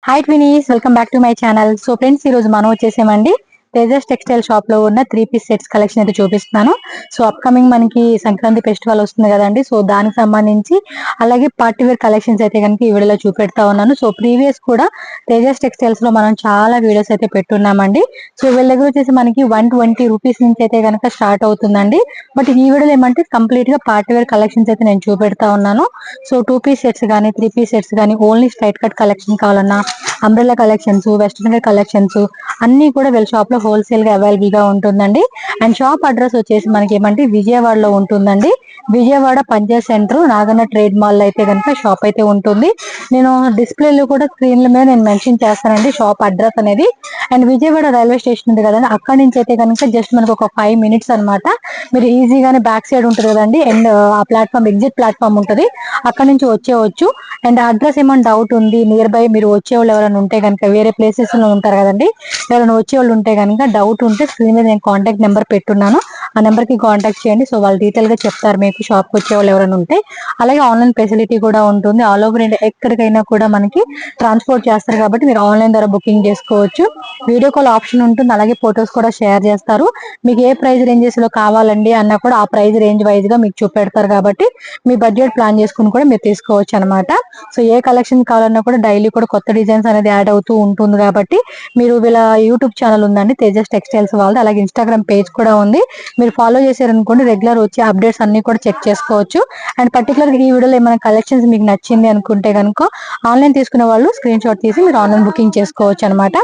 Hi twinnies, welcome back to my channel. So friends, ఈ రోజు మనం వచ్చేసామండి తేజస్ టెక్స్టైల్ షాప్ లో ఉన్న 3 పీస్ సెట్స్ కలెక్షన్ అయితే చూపిస్తున్నాను. సో అప్కమింగ్ మనకి సంక్రాంతి ఫెస్టివల్ వస్తుంది కదండి. సో దానికి సంబంధించి అలాగే పార్టీ వేర్ కలెక్షన్స్ అయితే కనుక ఈ వీడియోలో చూపెడతా ఉన్నాను. సో ప్రీవియస్ కూడా తేజస్ టెక్స్టైల్స్ లో మనం చాలా వీడియోస్ అయితే పెట్టున్నామండి. సో వీళ్ళ దగ్గర వచ్చేసి మనకి 120 రూపీస్ నుంచి అయితే కనుక స్టార్ట్ అవుతుందండి. బట్ ఈ వీడియోలో ఏమంటే కంప్లీట్ గా పార్టీ వేర్ కలెక్షన్స్ అయితే నేను చూపెడతా ఉన్నాను. సో 2 పీస్ సెట్స్ కానీ 3 పీస్ సెట్స్ కానీ ఓన్లీ స్ట్రైట్ కట్ కలెక్షన్ కావాలన్నా, umbrella collections, western wear collections అన్ని కూడా వీళ్ళ షాప్ లో హోల్సేల్ గా అవైలబుల్ గా ఉంటుందండి. అండ్ షాప్ అడ్రస్ వచ్చేసి మనకి ఏమంటే విజయవాడలో ఉంటుందండి. Vijayawada Panchayat centre Naganna trade mall అయితే కనుక షాప్ అయితే ఉంటుంది. నేను డిస్ప్లేలో కూడా స్క్రీన్ల మీద నేను మెన్షన్ చేస్తానండి షాప్ అడ్రస్ అనేది. అండ్ విజయవాడ రైల్వే స్టేషన్ ఉంది కదండి, అక్కడి నుంచి అయితే కనుక జస్ట్ మనకు ఒక 5 minutes అనమాట. మీరు ఈజీగానే బ్యాక్ సైడ్ ఉంటుంది కదండి, అండ్ ఆ ప్లాట్ఫామ్ ఎగ్జిట్ ప్లాట్ఫామ్ ఉంటుంది, అక్కడ నుంచి వచ్చేవచ్చు. అండ్ అడ్రస్ ఏమైనా డౌట్ ఉంది, నియర్ బై మీరు వచ్చేవాళ్ళు ఎవరైనా ఉంటే కనుక, వేరే ప్లేసెస్ లో ఉంటారు కదండి, ఎవరైనా వచ్చేవాళ్ళు ఉంటే కనుక డౌట్ ఉంటే స్క్రీన్ మీద నేను కాంటాక్ట్ నెంబర్ పెట్టున్నాను, ఆ నెంబర్ కి కాంటాక్ట్ చేయండి. సో వాళ్ళు డీటెయిల్ గా చెప్తారు మీకు షాప్ కి వచ్చేవాళ్ళు ఎవరైనా ఉంటే. అలాగే ఆన్లైన్ ఫెసిలిటీ కూడా ఉంటుంది. ఆల్ ఓవర్ ఇండియా ఎక్కడికైనా కూడా మనకి ట్రాన్స్పోర్ట్ చేస్తారు కాబట్టి మీరు ఆన్లైన్ ద్వారా బుకింగ్ చేసుకోవచ్చు. వీడియో కాల్ ఆప్షన్ ఉంటుంది, అలాగే ఫొటోస్ కూడా షేర్ చేస్తారు. మీకు ఏ ప్రైస్ రేంజెస్ లో కావాలండి అన్నా కూడా ఆ ప్రైస్ రేంజ్ వైజ్ గా మీకు చూపెడతారు కాబట్టి మీ బడ్జెట్ ప్లాన్ చేసుకుని కూడా మీరు తీసుకోవచ్చు అనమాట. సో ఏ కలెక్షన్ కావాలన్నా కూడా డైలీ కూడా కొత్త డిజైన్స్ అనేది యాడ్ అవుతూ ఉంటుంది కాబట్టి మీరు వీళ్ళ యూట్యూబ్ ఛానల్ ఉందండి తేజస్ టెక్స్టైల్స్ వాళ్ళది, అలాగే ఇన్స్టాగ్రామ్ పేజ్ కూడా ఉంది. మీరు ఫాలో చేశారనుకోండి రెగ్యులర్ వచ్చే అప్డేట్స్ అన్ని కూడా చెక్ చేసుకోవచ్చు. అండ్ పర్టికులర్ ఈ వీడియోలో ఏమైనా కలెక్షన్స్ మీకు నచ్చింది అనుకుంటే కనుక ఆన్లైన్ తీసుకునే వాళ్ళు స్క్రీన్ షాట్ తీసి మీరు ఆన్లైన్ బుకింగ్ చేసుకోవచ్చు అనమాట.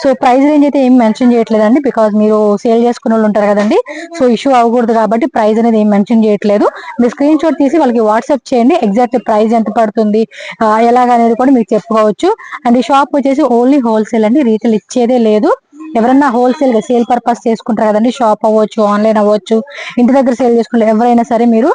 సో ప్రైస్ రేంజ్ అయితే ఏం మెన్షన్ చేయట్లేదండి, బికాస్ మీరు సేల్ చేసుకునే వాళ్ళు ఉంటారు కదండి, సో ఇష్యూ అవ్వకూడదు కాబట్టి ప్రైస్ అనేది ఏం మెన్షన్ చేయట్లేదు. మీరు స్క్రీన్ షాట్ తీసి వాళ్ళకి వాట్సాప్ చేయండి, ఎగ్జాక్ట్ ప్రైస్ ఎంత పడుతుంది ఎలాగనేది కూడా మీకు చెప్పుకోవచ్చు. అండ్ ఈ షాప్ వచ్చేసి ఓన్లీ హోల్సేల్ అండి, రీటైల్ ఇచ్చేదే లేదు. ఎవరన్నా హోల్సేల్ గా సేల్ పర్పస్ చేసుకుంటారు కదండి, షాప్ అవ్వచ్చు, ఆన్లైన్ అవ్వచ్చు, ఇంటి దగ్గర సేల్ చేసుకుంటారు ఎవరైనా సరే, మీరు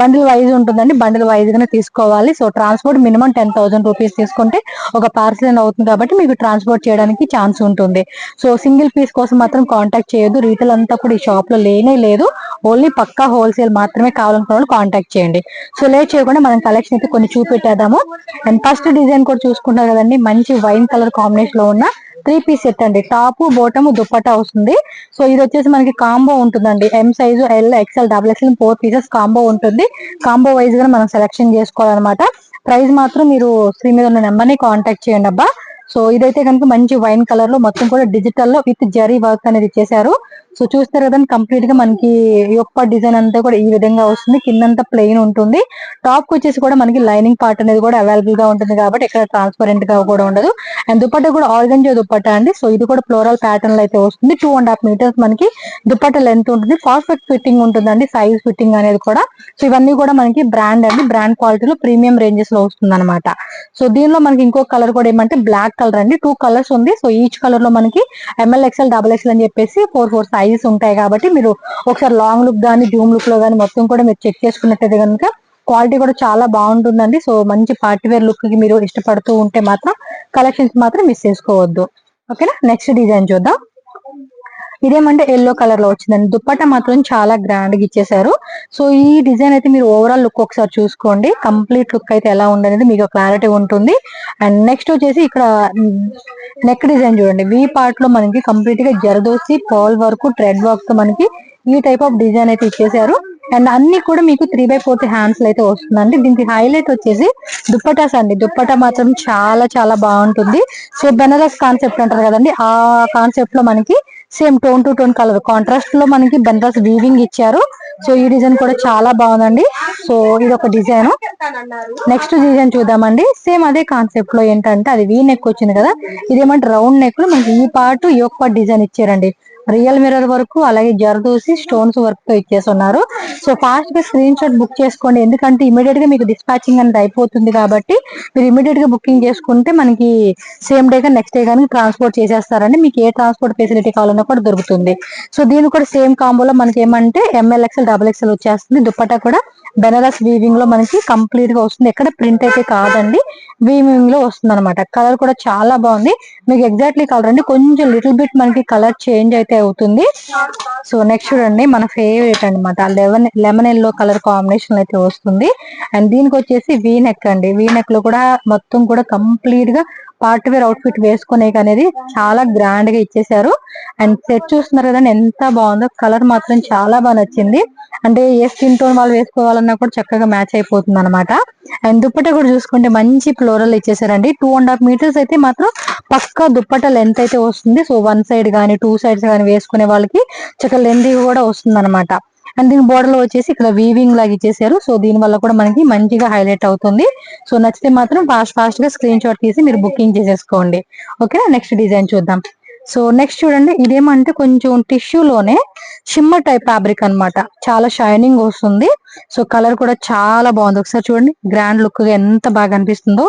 బండిల్ వైజ్ ఉంటుందండి, బండిల్ వైజ్ గానే తీసుకోవాలి. సో ట్రాన్స్పోర్ట్ మినిమం 10,000 రూపీస్ తీసుకుంటే ఒక పార్సల్ అవుతుంది కాబట్టి మీకు ట్రాన్స్పోర్ట్ చేయడానికి ఛాన్స్ ఉంటుంది. సో సింగిల్ పీస్ కోసం మాత్రం కాంటాక్ట్ చేయొద్దు, రీటైల్ అంతా కూడా ఈ షాప్ లో లేనే లేదు. ఓన్లీ పక్కా హోల్సేల్ మాత్రమే కావాలనుకున్న వాళ్ళు కాంటాక్ట్ చేయండి. సో లేట్ చేయకుండా మనం కలెక్షన్ అయితే కొన్ని చూపెట్టేద్దాము. అండ్ ఫస్ట్ డిజైన్ కూడా చూసుకుంటారు కదండి, మంచి వైన్ కలర్ కాంబినేషన్ లో ఉన్న 3 పీస్ సెట్ అండి. టాప్ బోటమ్ దుప్పట్టా వస్తుంది. సో ఇది వచ్చేసి మనకి కాంబో ఉంటుందండి, M size, L, XL, double XL 4 pieces combo ఉంటుంది. కాంబో వైజ్ గా మనం సెలెక్షన్ చేసుకోవాలన్నమాట. ప్రైస్ మాత్రం మీరు స్క్రీన్ మీద ఉన్న నెంబర్ ని కాంటాక్ట్ చేయండి అబ్బా. సో ఇదైతే కనుక మంచి వైన్ కలర్ లో మొత్తం కూడా డిజిటల్ లో విత్ జరీ వర్క్ అనేది ఇచ్చేసారు. సో చూస్తారు కదండి, కంప్లీట్ గా మనకి యొక్క డిజైన్ అంతా కూడా ఈ విధంగా వస్తుంది. కిందంతా ప్లెయిన్ ఉంటుంది. టాప్ కి వచ్చేసి కూడా మనకి లైనింగ్ పార్ట్ అనేది కూడా అవైలబుల్ గా ఉంటుంది కాబట్టి ఇక్కడ ట్రాన్స్పరెంట్ గా కూడా ఉండదు. అండ్ దుపట్టా కూడా ఆర్గంజా దుపట్టా అండి. సో ఇది కూడా ఫ్లోరల్ ప్యాటర్న్ లో అయితే వస్తుంది. 2.5 meters మనకి దుపట్టా లెంత్ ఉంటుంది. పర్ఫెక్ట్ ఫిట్టింగ్ ఉంటుందండి, సైజ్ ఫిట్టింగ్ అనేది కూడా. సో ఇవన్నీ కూడా మనకి బ్రాండ్ అండి, బ్రాండ్ క్వాలిటీలో ప్రీమియం రేంజెస్ లో వస్తుంది అనమాట. సో దీనిలో మనకి ఇంకో కలర్ కూడా ఏమంటే బ్లాక్ కలర్ అండి. 2 కలర్స్ ఉంది. సో ఈచ్ కలర్ లో మనకి ఎంఎల్, ఎక్స్ఎల్, డబుల్ ఎక్స్ఎల్ అని చెప్పేసి 4 సైజెస్ ఉంటాయి కాబట్టి మీరు ఒకసారి లాంగ్ లుక్ గానీ జూమ్ లుక్ లో గానీ మొత్తం కూడా మీరు చెక్ చేసుకున్నట్టయితే కనుక క్వాలిటీ కూడా చాలా బాగుంటుందండి. సో మంచి పార్టీ వేర్ లుక్ కి మీరు ఇష్టపడుతూ ఉంటే మాత్రం కలెక్షన్స్ మాత్రం మిస్ చేసుకోవద్దు. ఓకేనా, నెక్స్ట్ డిజైన్ చూద్దాం. ఇదేమంటే ఎల్లో కలర్ లో వచ్చిందండి. దుప్పట్టా మాత్రం చాలా గ్రాండ్ గా ఇచ్చేసారు. సో ఈ డిజైన్ అయితే మీరు ఓవరాల్ లుక్ ఒకసారి చూసుకోండి, కంప్లీట్ లుక్ అయితే ఎలా ఉండనేది మీకు క్లారిటీ ఉంటుంది. అండ్ నెక్స్ట్ వచ్చేసి ఇక్కడ నెక్ డిజైన్ చూడండి, వి పార్ట్ లో మనకి కంప్లీట్ గా zardozi pearl work, thread work తో మనకి ఈ టైప్ ఆఫ్ డిజైన్ అయితే ఇచ్చేసారు. అండ్ అన్ని కూడా మీకు 3/4 హ్యాండ్స్ అయితే వస్తుందండి. దీనికి హైలైట్ వచ్చేసి దుప్పటాస్ అండి. దుప్పటా మాత్రం చాలా చాలా బాగుంటుంది. సో బెనారస్ కాన్సెప్ట్ అంటారు కదండి, ఆ కాన్సెప్ట్ లో మనకి same tone to tone colour contrast లో మనకి బెనారస్ వీవింగ్ ఇచ్చారు. సో ఈ డిజైన్ కూడా చాలా బాగుందండి. సో ఇది ఒక డిజైన్. నెక్స్ట్ డిజైన్ చూద్దామండి. సేమ్ అదే కాన్సెప్ట్ లో ఏంటంటే అది వీ నెక్ వచ్చింది కదా, ఇదేమంటే రౌండ్ నెక్ లో మనకి ఈ పార్ట్ యోక్ పార్ట్ డిజైన్ ఇచ్చారండి. రియల్ మిర్రర్ వర్క్, అలాగే జరదోసి స్టోన్స్ వర్క్ తో ఇచ్చేస్తున్నారు. సో ఫాస్ట్ గా స్క్రీన్ షాట్ బుక్ చేసుకోండి, ఎందుకంటే ఇమీడియట్ గా మీకు డిస్పాచింగ్ అనేది అయిపోతుంది కాబట్టి మీరు ఇమీడియట్ గా బుకింగ్ చేసుకుంటే మనకి సేమ్ డే గా నెక్స్ట్ డే కానీ ట్రాన్స్పోర్ట్ చేసేస్తారండి. మీకు ఏ ట్రాన్స్పోర్ట్ ఫెసిలిటీ కావాలన్నా కూడా దొరుకుతుంది. సో దీని కూడా సేమ్ కాంబోలో మనకి ఏమంటే ఎంఎల్, ఎక్స్ఎల్, డబుల్ ఎక్స్ఎల్ వచ్చేస్తుంది. దుప్పట్టా కూడా బెనారస్ వీవింగ్ లో మనకి కంప్లీట్ గా వస్తుంది. ఎక్కడ ప్రింట్ అయితే కాదండి, వీవింగ్ లో వస్తుంది అనమాట. కలర్ కూడా చాలా బాగుంది. మీకు ఎగ్జాక్ట్లీ కలర్ అండి, కొంచెం లిటిల్ బిట్ మనకి కలర్ చేంజ్ అయితే అవుతుంది. సో నెక్స్ట్ చూడండి, మన ఫేవరెట్ అనమాట లెమన్ ఎల్లో కలర్ కాంబినేషన్ అయితే వస్తుంది. అండ్ దీనికి వచ్చేసి వీ నెక్ అండి. వీ నెక్ లో కూడా మొత్తం కూడా కంప్లీట్ గా పార్టీ వేర్ అవుట్ఫిట్ వేసుకునే అనేది చాలా గ్రాండ్ గా ఇచ్చేసారు. అండ్ సెట్ చూస్తున్నారు కదండి ఎంత బాగుందో, కలర్ మాత్రం చాలా బాగా నచ్చింది. అంటే ఏ స్కిన్ టోన్ వాళ్ళు వేసుకోవాలన్నా కూడా చక్కగా మ్యాచ్ అయిపోతుంది అనమాట. అండ్ దుప్పట కూడా చూసుకుంటే మంచి ఫ్లోరల్ ఇచ్చేసారండి. 2.5 మీటర్స్ అయితే మాత్రం పక్కా దుప్పట లెంత్ అయితే వస్తుంది. సో వన్ సైడ్ గానీ 2 సైడ్స్ గానీ వేసుకునే వాళ్ళకి చక్కగా లెంత్ కూడా వస్తుంది అనమాట. అండ్ దీని బోర్డర్ లో వచ్చేసి ఇక్కడ వీవింగ్ లాగా ఇచ్చేసారు. సో దీని వల్ల కూడా మనకి మంచిగా హైలైట్ అవుతుంది. సో నచ్చితే మాత్రం ఫాస్ట్ గా స్క్రీన్ షాట్ తీసి మీరు బుకింగ్ చేసేసుకోండి. ఓకే, నెక్స్ట్ డిజైన్ చూద్దాం. సో నెక్స్ట్ చూడండి, ఇదేమంటే కొంచెం టిష్యూ లోనే షిమ్మర్ టైప్ ఫ్యాబ్రిక్ అన్నమాట. చాలా షైనింగ్ వస్తుంది. సో కలర్ కూడా చాలా బాగుంది. ఒకసారి చూడండి గ్రాండ్ లుక్ గా ఎంత బాగా అనిపిస్తుందో.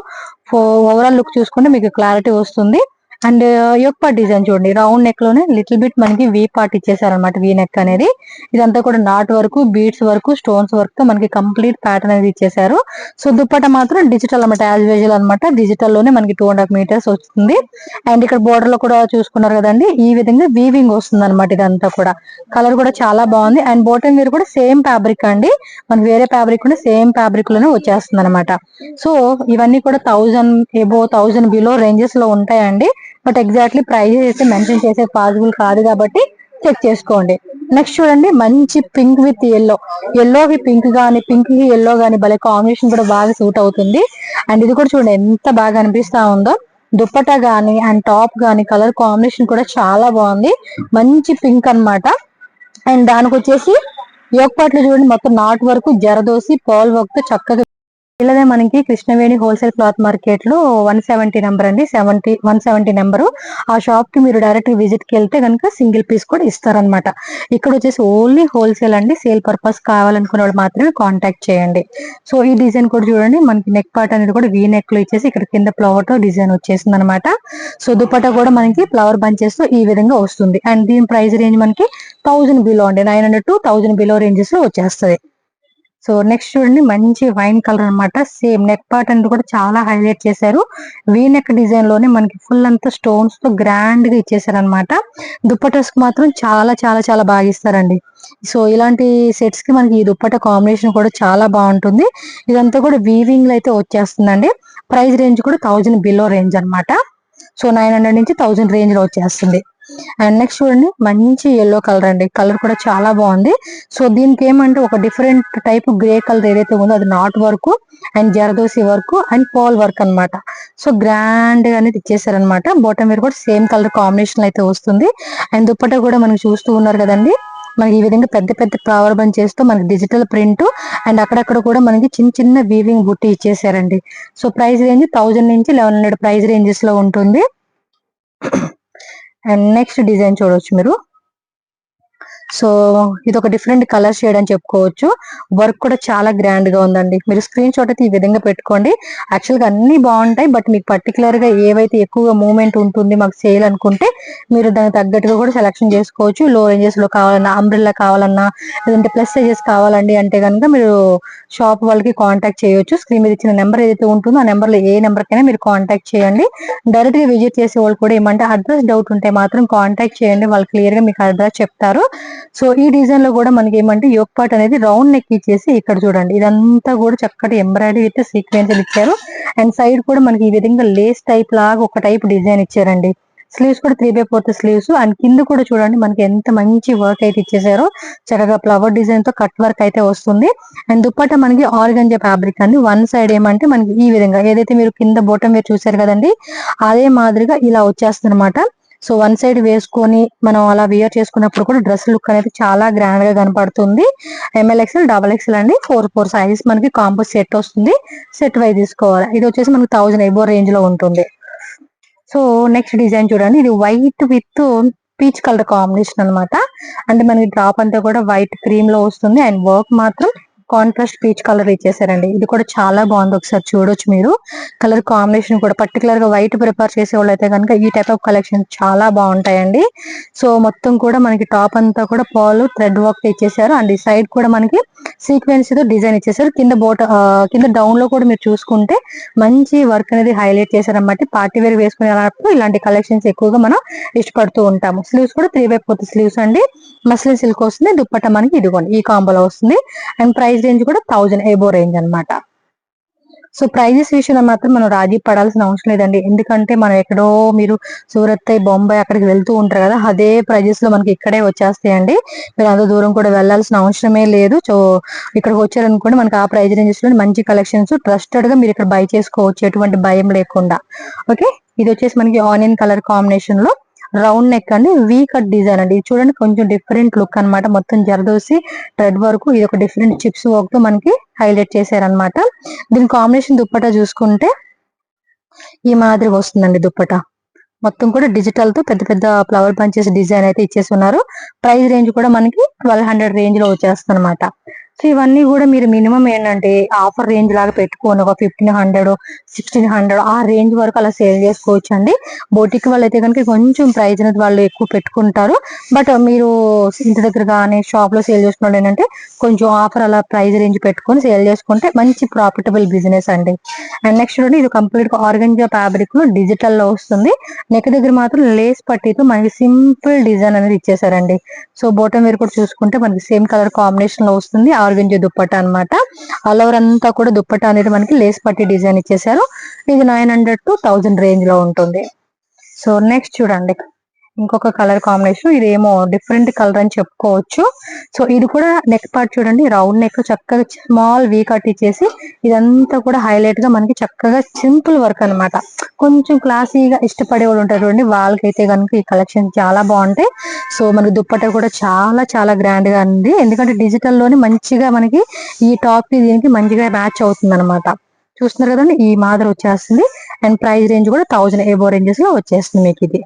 ఓవరాల్ లుక్ చూసుకుంటే మీకు క్లారిటీ వస్తుంది. అండ్ యోక్ పార్ట్ డిజైన్ చూడండి, రౌండ్ నెక్ లోనే లిటిల్ బిట్ మనకి వీ పార్ట్ ఇచ్చేసారనమాట. వీ నెక్ అనేది ఇదంతా కూడా నాట్ వరకు, బీడ్స్ వరకు, స్టోన్స్ వర్క్ తో మనకి కంప్లీట్ ప్యాటర్న్ అనేది ఇచ్చేసారు. సో దుప్పట మాత్రం డిజిటల్ అనమాట, యాజ్ యూజువల్ అనమాట. డిజిటల్ లోనే మనకి 2.5 మీటర్స్ వస్తుంది. అండ్ ఇక్కడ బోర్డర్ లో కూడా చూసుకున్నారు కదండి, ఈ విధంగా వీవింగ్ వస్తుంది అనమాట. ఇదంతా కూడా కలర్ కూడా చాలా బాగుంది. అండ్ బాటమ్ వేర్ కూడా సేమ్ ఫ్యాబ్రిక్ అండి, మనకి వేరే ఫ్యాబ్రిక్ కూడా సేమ్ ఫ్యాబ్రిక్ లోనే వచ్చేస్తుంది అనమాట. సో ఇవన్నీ కూడా 1000 ఎబో 1000 బిలో రేంజెస్ లో ఉంటాయండి. బట్ ఎగ్జాక్ట్లీ ప్రైజెస్ అయితే మెన్షన్ చేసే పాసిబుల్ కాదు కాబట్టి చెక్ చేసుకోండి. నెక్స్ట్ చూడండి, మంచి పింక్ విత్ ఎల్లో, ఎల్లోకి పింక్ గానీ, పింక్ కి ఎల్లో గానీ భలే కాంబినేషన్ కూడా బాగా సూట్ అవుతుంది. అండ్ ఇది కూడా చూడండి ఎంత బాగా అనిపిస్తా ఉందో. దుప్పటా గానీ అండ్ టాప్ గానీ కలర్ కాంబినేషన్ కూడా చాలా బాగుంది. మంచి పింక్ అన్నమాట. అండ్ దానికి వచ్చేసి యోక్ పాట్లు చూడండి, మొత్తం నాట్ వరకు జరదోసి పాల్ వర్క్ తో చక్కగా. ఇలానే మనకి కృష్ణవేణి హోల్సేల్ క్లాత్ మార్కెట్ లో 170 నెంబర్ అండి, 170 నెంబరు. ఆ షాప్ కి మీరు డైరెక్ట్ విజిట్ కి వెళ్తే కనుక సింగిల్ పీస్ కూడా ఇస్తారనమాట. ఇక్కడ వచ్చేసి ఓన్లీ హోల్సేల్ అండి, సేల్ పర్పస్ కావాలనుకునే వాళ్ళు మాత్రమే కాంటాక్ట్ చేయండి. సో ఈ డిజైన్ కూడా చూడండి, మనకి నెక్ పార్ట్ అనేది కూడా వీ నెక్ లో ఇచ్చేసి ఇక్కడ కింద ఫ్లవర్ తో డిజైన్ వచ్చేసింది అనమాట. సో దుపట్టా కూడా మనకి ఫ్లవర్ బంచెస్ తో ఈ విధంగా వస్తుంది. అండ్ దీని ప్రైస్ రేంజ్ మనకి 1000 బిలో అండి, 900 to 1000 బిలో రేంజెస్ లో వచ్చేస్తుంది. సో నెక్స్ట్ చూడండి, మంచి వైన్ కలర్ అన్నమాట. సేమ్ నెక్ పార్ట్ అనేది కూడా చాలా హైలైట్ చేశారు. వీ నెక్ డిజైన్ లోనే మనకి ఫుల్ అంతా స్టోన్స్ తో గ్రాండ్ గా ఇచ్చేసారు అనమాట. దుప్పటస్ కి మాత్రం చాలా చాలా చాలా బాగా ఇస్తారండి. సో ఇలాంటి సెట్స్ కి మనకి ఈ దుప్పట కాంబినేషన్ కూడా చాలా బాగుంటుంది. ఇదంతా కూడా వీవింగ్ లో అయితే వచ్చేస్తుందండి. ప్రైస్ రేంజ్ కూడా 1000 బిలో రేంజ్ అన్నమాట. సో 900 నుంచి 1000 రేంజ్ లో వచ్చేస్తుంది. అండ్ నెక్స్ట్ చూడండి, మంచి ఎల్లో కలర్ అండి, కలర్ కూడా చాలా బాగుంది. సో దీనికి ఏమంటే ఒక డిఫరెంట్ టైప్ గ్రే కలర్ ఏదైతే ఉందో అది knot work and zardozi work and పాల్ వర్క్ అన్నమాట. సో గ్రాండ్ గా అనేది ఇచ్చేసారనమాట. బాటమ్ వేర్ కూడా సేమ్ కలర్ కాంబినేషన్ అయితే వస్తుంది. అండ్ దుప్పట్టా కూడా మనకి చూస్తూ ఉన్నారు కదండి, మనకి ఈ విధంగా పెద్ద పెద్ద ఫ్లవర్ బంచెస్ తో మనకి డిజిటల్ ప్రింట్ అండ్ అక్కడక్కడ కూడా మనకి చిన్న చిన్న వీవింగ్ బుట్టి ఇచ్చేసారండి. సో ప్రైస్ రేంజ్ 1000 నుంచి 1100 ప్రైస్ రేంజెస్ లో ఉంటుంది. అండ్ నెక్స్ట్ డిజైన్ చూడవచ్చు మీరు. సో ఇది ఒక డిఫరెంట్ కలర్ షేడ్ అని చెప్పుకోవచ్చు. వర్క్ కూడా చాలా గ్రాండ్ గా ఉందండి. మీరు స్క్రీన్ షాట్ అయితే ఈ విధంగా పెట్టుకోండి. యాక్చువల్ గా అన్ని బాగుంటాయి, బట్ మీకు పర్టికులర్ గా ఏవైతే ఎక్కువగా మూవ్మెంట్ ఉంటుంది మాకు సేల్ అనుకుంటే మీరు దానికి తగ్గట్టుగా కూడా సెలెక్షన్ చేసుకోవచ్చు. లో రేంజెస్ లో కావాలన్నా, అంబ్రెల్లా కావాలన్నా, లేదంటే ప్లస్ సైజెస్ కావాలండి అంటే కనుక మీరు షాప్ వాళ్ళకి కాంటాక్ట్ చేయొచ్చు. స్క్రీన్ మీద ఇచ్చిన నెంబర్ ఏదైతే ఉంటుందో ఆ నెంబర్ లో ఏ నెంబర్ కైనా మీరు కాంటాక్ట్ చేయండి. డైరెక్ట్ గా విజిట్ చేసే వాళ్ళు కూడా ఏమంటే అడ్రస్ డౌట్ ఉంటే మాత్రం కాంటాక్ట్ చేయండి, వాళ్ళు క్లియర్ గా మీకు అడ్రస్ చెప్తారు. సో ఈ డిజైన్ లో కూడా మనకి ఏమంటే యోక్ పార్ట్ అనేది రౌండ్ నెక్ ఇచ్చేసి ఇక్కడ చూడండి ఇదంతా కూడా చక్కటి ఎంబ్రాయిడరీ విత్ సీక్వెన్స్ ఇచ్చారు. అండ్ సైడ్ కూడా మనకి ఈ విధంగా లేస్ టైప్ లాగా ఒక టైప్ డిజైన్ ఇచ్చారండి. స్లీవ్స్ కూడా 3/4 స్లీవ్స్. అండ్ కింద కూడా చూడండి మనకి ఎంత మంచి వర్క్ అయితే ఇచ్చేసారో, చక్కగా ఫ్లవర్ డిజైన్ తో కట్ వర్క్ అయితే వస్తుంది. అండ్ దుప్పట్టా మనకి ఆర్గంజా ఫ్యాబ్రిక్ అండి. వన్ సైడ్ ఏమంటే మనకి ఈ విధంగా ఏదైతే మీరు కింద బోటం వేర్ చూసారు కదండి, అదే మాదిరిగా ఇలా వచ్చేస్తుంది అనమాట. సో వన్ సైడ్ వేసుకొని మనం అలా వేర్ చేసుకున్నప్పుడు కూడా డ్రెస్ లుక్ అనేది చాలా గ్రాండ్ గా కనపడుతుంది. ML XL XXL అండి, 4 సైజెస్ మనకి కాంబో సెట్ వస్తుంది. సెట్ వైజ్ తీసుకోవాలి. ఇది వచ్చేసి మనకి 1000 ఎబో రేంజ్ లో ఉంటుంది. సో నెక్స్ట్ డిజైన్ చూడండి, ఇది white with peach colour combination అనమాట. అంటే మనకి డ్రాప్ అంతా కూడా వైట్ క్రీమ్ లో వస్తుంది. అండ్ వర్క్ మాత్రం కాంట్రాస్ట్ పీచ్ కలర్ ఇచ్చేసారండి. ఇది కూడా చాలా బాగుంది, ఒకసారి చూడొచ్చు మీరు. కలర్ కాంబినేషన్ కూడా పర్టికులర్ గా వైట్ ప్రిఫర్ చేసే వాళ్ళు అయితే కనుక ఈ టైప్ ఆఫ్ కలెక్షన్ చాలా బాగుంటాయండి. సో మొత్తం కూడా మనకి టాప్ అంతా కూడా పాలు థ్రెడ్ వర్క్ ఇచ్చేసారు. అండ్ ఈ సైడ్ కూడా మనకి సీక్వెన్స్ తో డిజైన్ ఇచ్చేసారు. కింద డౌన్ లో కూడా మీరు చూసుకుంటే మంచి వర్క్ అనేది హైలైట్ చేశారన్నమాట. పార్టీ వేర్ వేసుకునేటప్పుడు ఇలాంటి కలెక్షన్స్ ఎక్కువగా మనం ఇష్టపడుతూ ఉంటాము. స్లీవ్స్ కూడా 3/4 స్లీవ్స్ అండి, మస్లిన్ సిల్క్ వస్తుంది. దుప్పట్టా మనకి ఇదిగోండి ఈ కాంబోలో వస్తుంది. అండ్ ప్రైస్ రేంజ్ కూడా 1000 ఎబో రేంజ్ అన్నమాట. సో ప్రైజెస్ విషయంలో మాత్రం మనం రాజీ పడాల్సిన అవసరం లేదండి. ఎందుకంటే మనం ఎక్కడో మీరు సూరత్, బొంబాయి అక్కడికి వెళ్తూ ఉంటారు కదా, అదే ప్రైజెస్ లో మనకి ఇక్కడే వచ్చేస్తాయండి. మీరు అంత దూరం కూడా వెళ్లాల్సిన అవసరమే లేదు. సో ఇక్కడికి వచ్చారనుకోండి, మనకి ఆ ప్రైజ్ రేంజెస్ లో మంచి కలెక్షన్స్ ట్రస్టెడ్ గా మీరు ఇక్కడ బై చేసుకోవచ్చు, ఎటువంటి భయం లేకుండా. ఓకే, ఇది వచ్చేసి మనకి ఆనియన్ కలర్ కాంబినేషన్ లో రౌండ్ నెక్ అండి, వీ కట్ డిజైన్ అండి. ఇది చూడండి, కొంచెం డిఫరెంట్ లుక్ అన్నమాట. మొత్తం జరదోసి థ్రెడ్ వరకు ఇది ఒక డిఫరెంట్ చిప్స్ వర్క్ తో మనకి హైలైట్ చేశారనమాట. దీని కాంబినేషన్ దుప్పటా చూసుకుంటే ఈ మాదిరి వస్తుందండి దుప్పటా. మొత్తం కూడా డిజిటల్ తో పెద్ద పెద్ద ఫ్లవర్ బంచెస్ డిజైన్ అయితే ఇచ్చేసి ఉన్నారు. ప్రైస్ రేంజ్ కూడా మనకి 1200 రేంజ్ లో వచ్చేస్తుంది అనమాట. సో ఇవన్నీ కూడా మీరు మినిమం ఏంటంటే ఆఫర్ రేంజ్ లాగా పెట్టుకోండి, ఒక 1500, 1600 ఆ రేంజ్ వరకు అలా సేల్ చేసుకోవచ్చు అండి. బోటిక్ వాళ్ళు అయితే కనుక కొంచెం ప్రైస్ అనేది వాళ్ళు ఎక్కువ పెట్టుకుంటారు. బట్ మీరు ఇంటి దగ్గర కానీ షాప్ లో సేల్ చేసుకున్న ఏంటంటే కొంచెం ఆఫర్ అలా ప్రైస్ రేంజ్ పెట్టుకొని సేల్ చేసుకుంటే మంచి ప్రాఫిటబుల్ బిజినెస్ అండి. అండ్ నెక్స్ట్ చూడండి, ఇది కంప్లీట్ గా ఆర్గంజా ఫ్యాబ్రిక్ లో డిజిటల్ లో వస్తుంది. నెక్ దగ్గర మాత్రం లేస్ పట్టీతో మనకి సింపుల్ డిజైన్ అనేది ఇచ్చేసారండి. సో బోటం వేర్ కూడా చూసుకుంటే మనకి సేమ్ కలర్ కాంబినేషన్ లో వస్తుంది. ఆర్గంజా దుప్పట్టా అన్నమాట. ఆల్ ఓవర్ అంతా కూడా దుప్పట్టా అనేది మనకి లేస్ పట్టీ డిజైన్ ఇచ్చేసారు. ఇది 900 to 1000 రేంజ్ లో ఉంటుంది. సో నెక్స్ట్ చూడండి, ఇంకొక కలర్ కాంబినేషన్, ఇదేమో డిఫరెంట్ కలర్ అని చెప్పుకోవచ్చు. సో ఇది కూడా నెక్ పార్ట్ చూడండి, రౌండ్ నెక్ చక్కగా స్మాల్ వీ కట్ ఇచ్చేసి ఇదంతా కూడా హైలైట్ గా మనకి చక్కగా సింపుల్ వర్క్ అన్నమాట. కొంచెం క్లాసీగా ఇష్టపడే వాళ్ళు ఉంటారు చూడండి, వాళ్ళకైతే కనుక ఈ కలెక్షన్ చాలా బాగుంటాయి. సో మనకి దుప్పట్టా కూడా చాలా చాలా గ్రాండ్ గా ఉంది, ఎందుకంటే డిజిటల్ లోనే మంచిగా మనకి ఈ టాప్ కి దీనికి మంచిగా మ్యాచ్ అవుతుంది అనమాట. చూస్తున్నారు కదండి, ఈ మాదిరి వచ్చేస్తుంది. అండ్ ప్రైస్ రేంజ్ కూడా 1000 ఎబో రేంజెస్ లో వచ్చేస్తుంది మీకు ఇది.